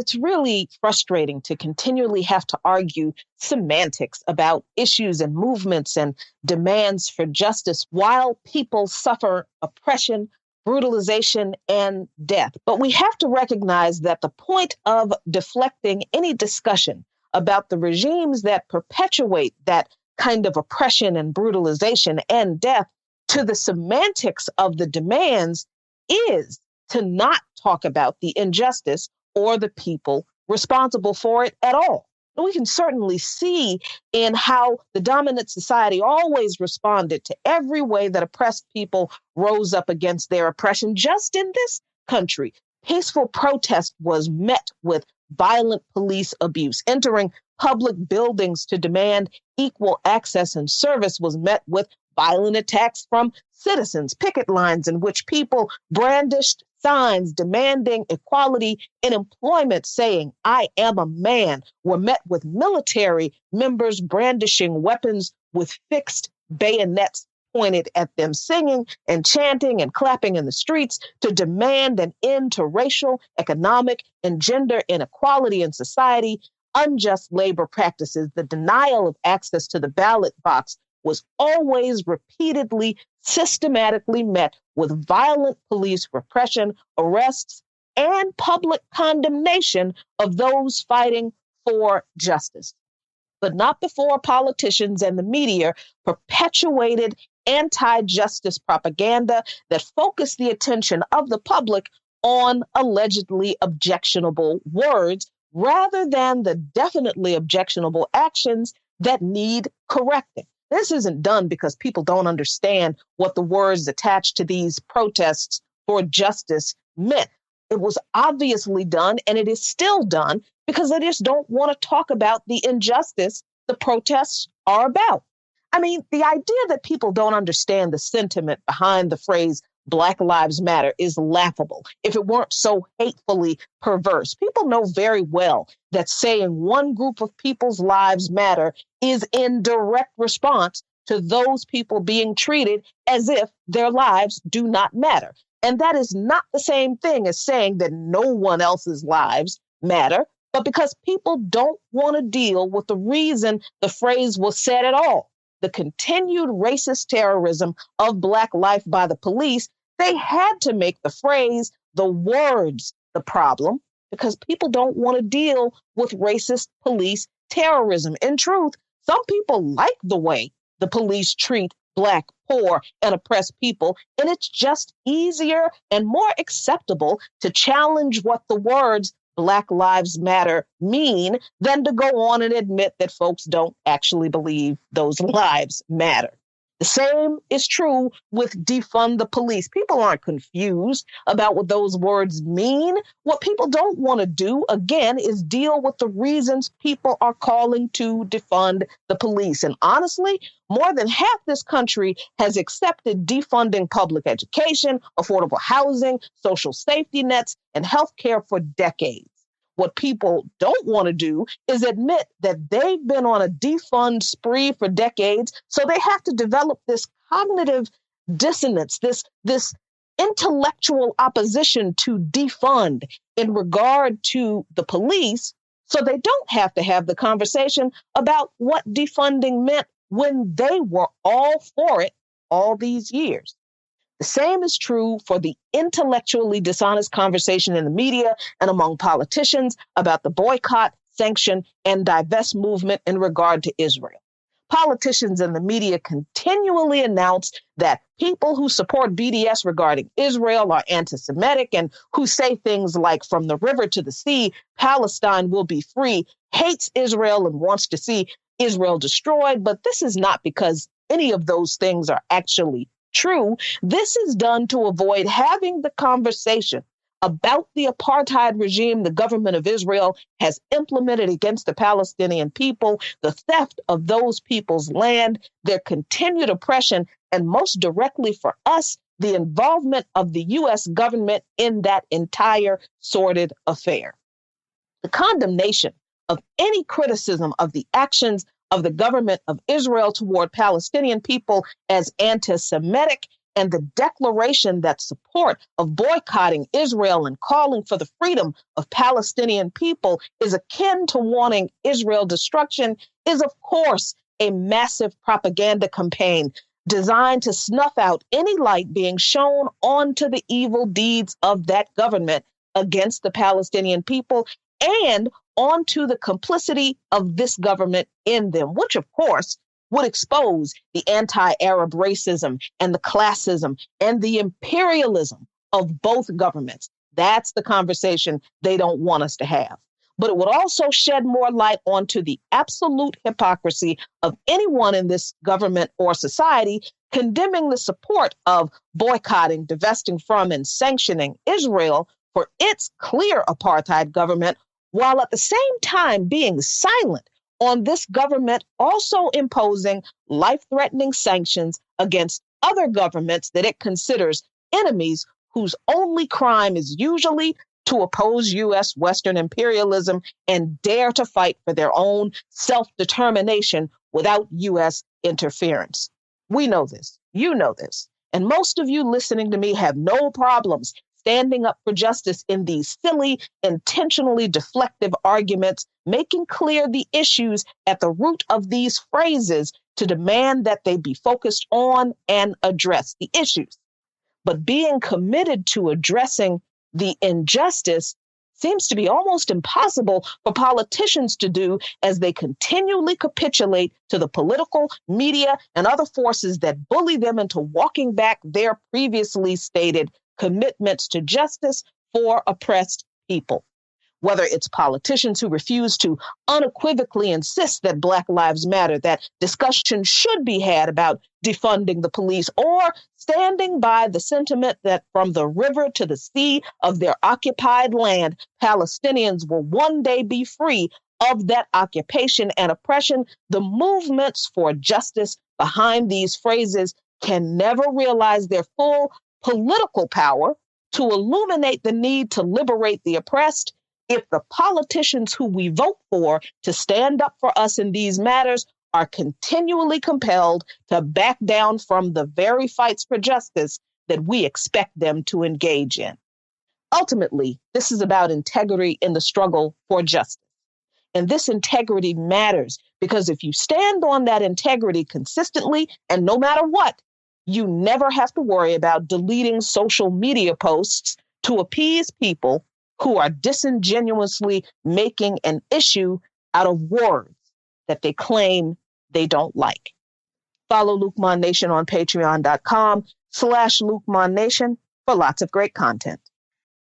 It's really frustrating to continually have to argue semantics about issues and movements and demands for justice while people suffer oppression, brutalization, and death. But we have to recognize that the point of deflecting any discussion about the regimes that perpetuate that kind of oppression and brutalization and death to the semantics of the demands is to not talk about the injustice or the people responsible for it at all. And we can certainly see in how the dominant society always responded to every way that oppressed people rose up against their oppression. Just in this country, peaceful protest was met with violent police abuse. Entering public buildings to demand equal access and service was met with violent attacks from citizens. Picket lines in which people brandished signs demanding equality in employment, saying, "I am a man," were met with military members brandishing weapons with fixed bayonets pointed at them, singing and chanting and clapping in the streets to demand an end to racial, economic, and gender inequality in society, unjust labor practices, the denial of access to the ballot box was always repeatedly, systematically met with violent police repression, arrests, and public condemnation of those fighting for justice. But not before politicians and the media perpetuated anti-justice propaganda that focused the attention of the public on allegedly objectionable words rather than the definitely objectionable actions that need correcting. This isn't done because people don't understand what the words attached to these protests for justice meant. It was obviously done, and it is still done, because they just don't want to talk about the injustice the protests are about. I mean, the idea that people don't understand the sentiment behind the phrase Black Lives Matter is laughable if it weren't so hatefully perverse. People know very well that saying one group of people's lives matter is in direct response to those people being treated as if their lives do not matter. And that is not the same thing as saying that no one else's lives matter, but because people don't want to deal with the reason the phrase was said at all, the continued racist terrorism of Black life by the police, they had to make the phrase, the words, the problem, because people don't want to deal with racist police terrorism. In truth, some people like the way the police treat Black, poor, and oppressed people, and it's just easier and more acceptable to challenge what the words Black Lives Matter mean than to go on and admit that folks don't actually believe those lives matter. The same is true with defund the police. People aren't confused about what those words mean. What people don't want to do, again, is deal with the reasons people are calling to defund the police. And honestly, more than half this country has accepted defunding public education, affordable housing, social safety nets, and healthcare for decades. What people don't want to do is admit that they've been on a defund spree for decades, so they have to develop this cognitive dissonance, this intellectual opposition to defund in regard to the police, so they don't have to have the conversation about what defunding meant when they were all for it all these years. The same is true for the intellectually dishonest conversation in the media and among politicians about the boycott, sanction, and divest movement in regard to Israel. Politicians and the media continually announce that people who support BDS regarding Israel are anti-Semitic and who say things like, "From the river to the sea, Palestine will be free," hates Israel and wants to see Israel destroyed. But this is not because any of those things are actually true. This is done to avoid having the conversation about the apartheid regime the government of Israel has implemented against the Palestinian people, the theft of those people's land, their continued oppression, and most directly for us, the involvement of the U.S. government in that entire sordid affair. The condemnation of any criticism of the actions of the government of Israel toward Palestinian people as anti-Semitic And the declaration that support of boycotting Israel and calling for the freedom of Palestinian people is akin to wanting Israel destruction is, of course, a massive propaganda campaign designed to snuff out any light being shown onto the evil deeds of that government against the Palestinian people and onto the complicity of this government in them, which, of course, would expose the anti-Arab racism and the classism and the imperialism of both governments. That's the conversation they don't want us to have. But it would also shed more light onto the absolute hypocrisy of anyone in this government or society condemning the support of boycotting, divesting from, and sanctioning Israel for its clear apartheid government, while at the same time being silent on this government also imposing life-threatening sanctions against other governments that it considers enemies whose only crime is usually to oppose U.S. Western imperialism and dare to fight for their own self-determination without U.S. interference. We know this. You know this. And most of you listening to me have no problems standing up for justice in these silly, intentionally deflective arguments, making clear the issues at the root of these phrases to demand that they be focused on and address the issues. But being committed to addressing the injustice seems to be almost impossible for politicians to do as they continually capitulate to the political, media, and other forces that bully them into walking back their previously stated commitments to justice for oppressed people. Whether it's politicians who refuse to unequivocally insist that Black Lives Matter, that discussion should be had about defunding the police, or standing by the sentiment that from the river to the sea of their occupied land, Palestinians will one day be free of that occupation and oppression, the movements for justice behind these phrases can never realize their full political power to illuminate the need to liberate the oppressed if the politicians who we vote for to stand up for us in these matters are continually compelled to back down from the very fights for justice that we expect them to engage in. Ultimately, this is about integrity in the struggle for justice. And this integrity matters because if you stand on that integrity consistently and no matter what, you never have to worry about deleting social media posts to appease people who are disingenuously making an issue out of words that they claim they don't like. Follow Luqman Nation on patreon.com/LuqmanNation for lots of great content.